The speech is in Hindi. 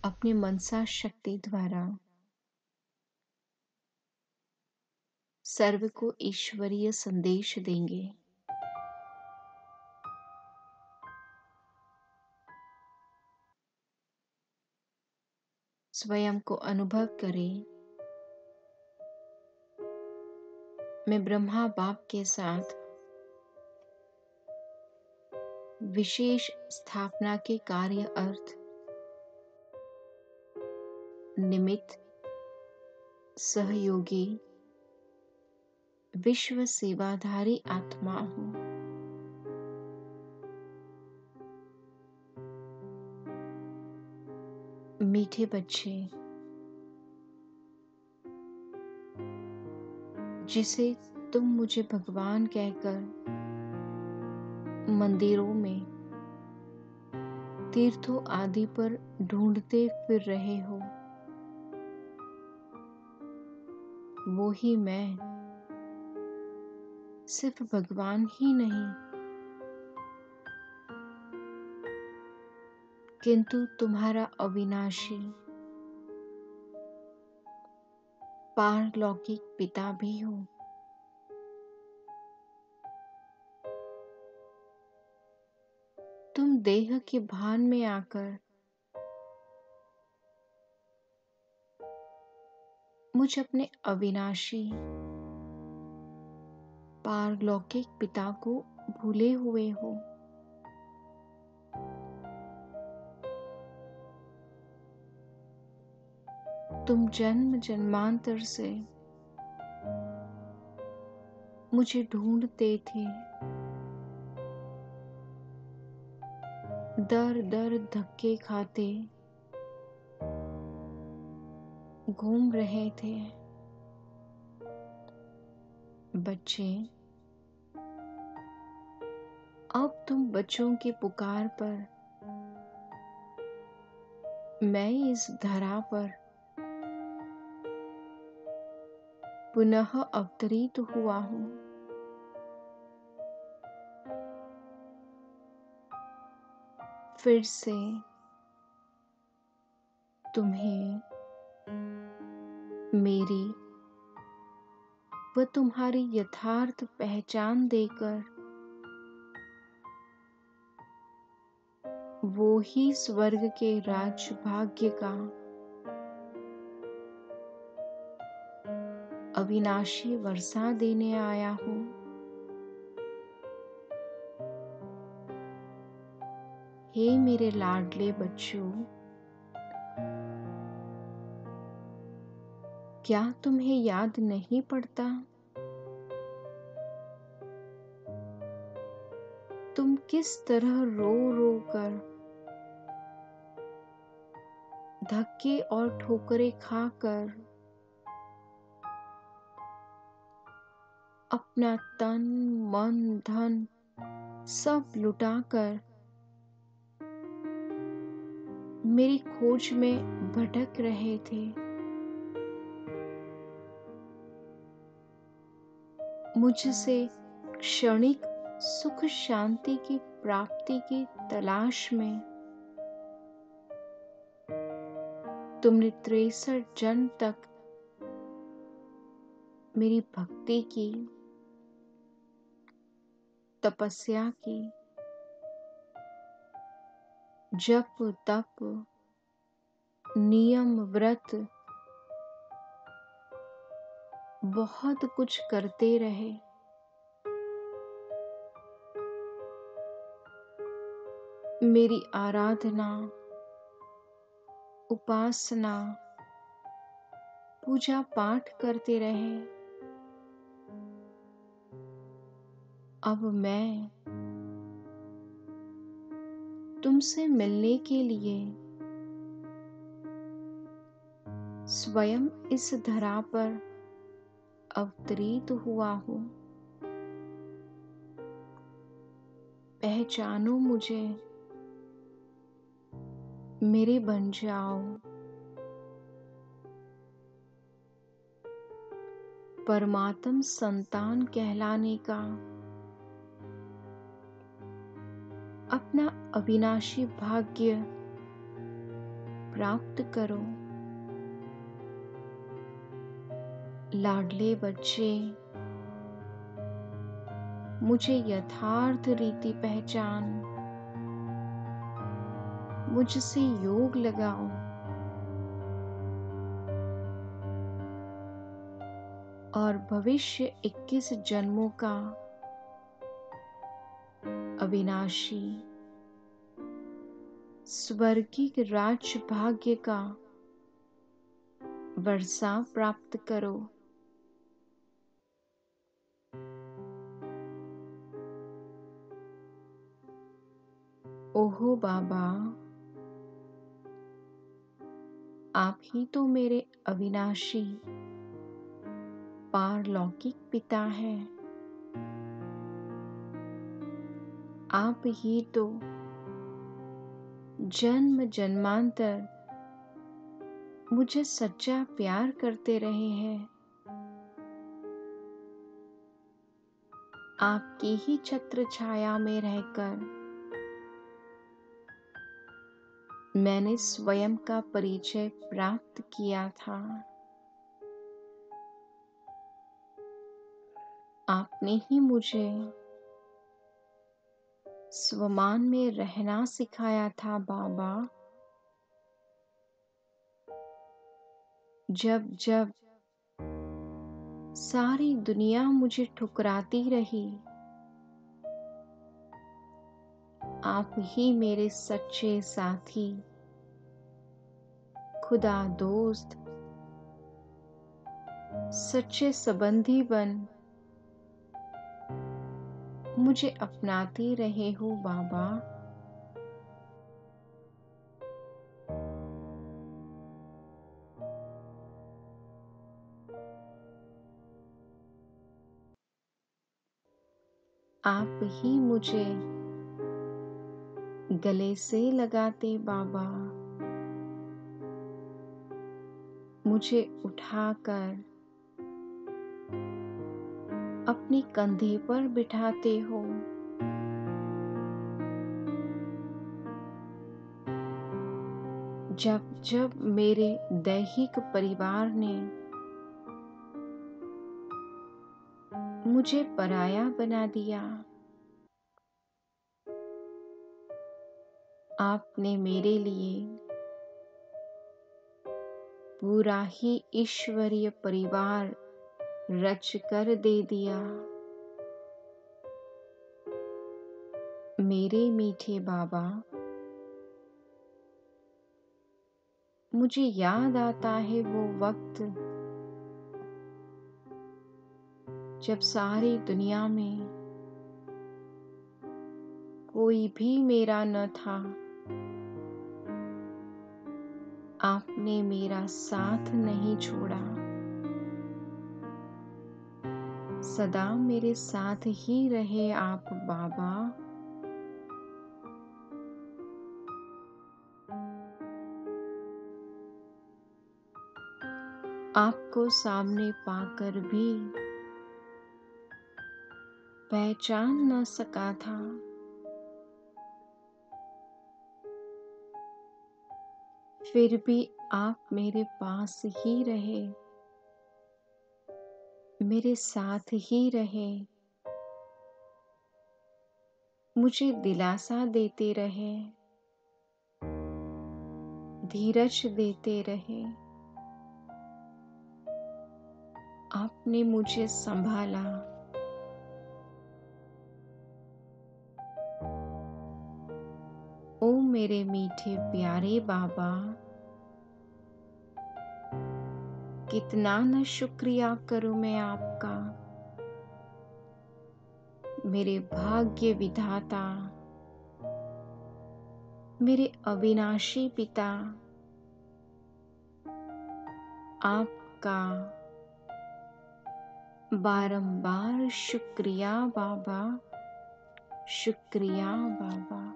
अपनी मनसा शक्ति द्वारा सर्व को ईश्वरीय संदेश देंगे। स्वयं को अनुभव करें, मैं ब्रह्मा बाप के साथ विशेष स्थापना के कार्य अर्थ निमित्त सहयोगी विश्व सेवाधारी आत्मा हूँ। मीठे बच्चे, जिसे तुम मुझे भगवान कहकर मंदिरों में, तीर्थों आदि पर ढूंढते फिर रहे हो, वो ही मैं, सिर्फ भगवान ही नहीं किंतु तुम्हारा अविनाशी पारलौकिक पिता भी हूँ। तुम देह के भान में आकर मुझ अपने अविनाशी पारलौकिक पिता को भूले हुए हो। तुम जन्म जन्मांतर से मुझे ढूंढते थे, दर दर धक्के खाते घूम रहे थे। बच्चे, अब तुम बच्चों की पुकार पर मैं इस धरा पर पुनः अवतरित हुआ हूँ। फिर से तुम्हें मेरी व तुम्हारी यथार्थ पहचान देकर वो ही स्वर्ग के राज्य भाग्य का अविनाशी वर्षा देने आया हूँ। हे मेरे लाडले बच्चों, क्या तुम्हें याद नहीं पड़ता तुम किस तरह रो रो कर, धक्के और ठोकरें खाकर अपना तन मन धन सब लुटाकर मेरी खोज में भटक रहे थे। मुझसे क्षणिक सुख शांति की प्राप्ति की तलाश में तुमने 63 जन्म तक मेरी भक्ति की, तपस्या की, जप तप नियम व्रत बहुत कुछ करते रहे। मेरी आराधना, उपासना, पूजा पाठ करते रहे। अब मैं तुमसे मिलने के लिए स्वयं इस धरा पर अवतरित हुआ हूँ। पहचानो मुझे, मेरे बन जाओ। परमात्म संतान कहलाने का अपना अविनाशी भाग्य प्राप्त करो। लाडले बच्चे, मुझे यथार्थ रीति पहचान, मुझसे योग लगाओ। और भविष्य 21 जन्मों का अविनाशी स्वर्गीय राज्य भाग्य का वर्षा प्राप्त करो। ओहो बाबा, आप ही तो मेरे अविनाशी पारलौकिक पिता हैं। आप ही तो जन्म जन्मांतर मुझे सच्चा प्यार करते रहे हैं। आपकी ही छत्र छाया में रहकर मैंने स्वयं का परिचय प्राप्त किया था। आपने ही मुझे स्वमान में रहना सिखाया था बाबा। जब जब सारी दुनिया मुझे ठुकराती रही, आप ही मेरे सच्चे साथी, खुदा दोस्त, सच्चे संबंधी बन मुझे अपनाते रहे हो बाबा। आप ही मुझे गले से लगाते बाबा, मुझे उठाकर अपने कंधे पर बिठाते हो। जब जब मेरे दैहिक परिवार ने मुझे पराया बना दिया, आपने मेरे लिए पूरा ही ईश्वरीय परिवार रच कर दे दिया। मेरे मीठे बाबा, मुझे याद आता है वो वक्त जब सारी दुनिया में कोई भी मेरा न था। आपने मेरा साथ नहीं छोड़ा, सदा मेरे साथ ही रहे आप बाबा। आपको सामने पाकर भी पहचान न सका था। फिर भी आप मेरे पास ही रहे, मेरे साथ ही रहे, मुझे दिलासा देते रहे, धीरज देते रहे। आपने मुझे संभाला। ओ मेरे मीठे प्यारे बाबा, कितना न शुक्रिया करूं मैं आपका, मेरे भाग्य विधाता, मेरे अविनाशी पिता। आपका बारंबार शुक्रिया बाबा, शुक्रिया बाबा।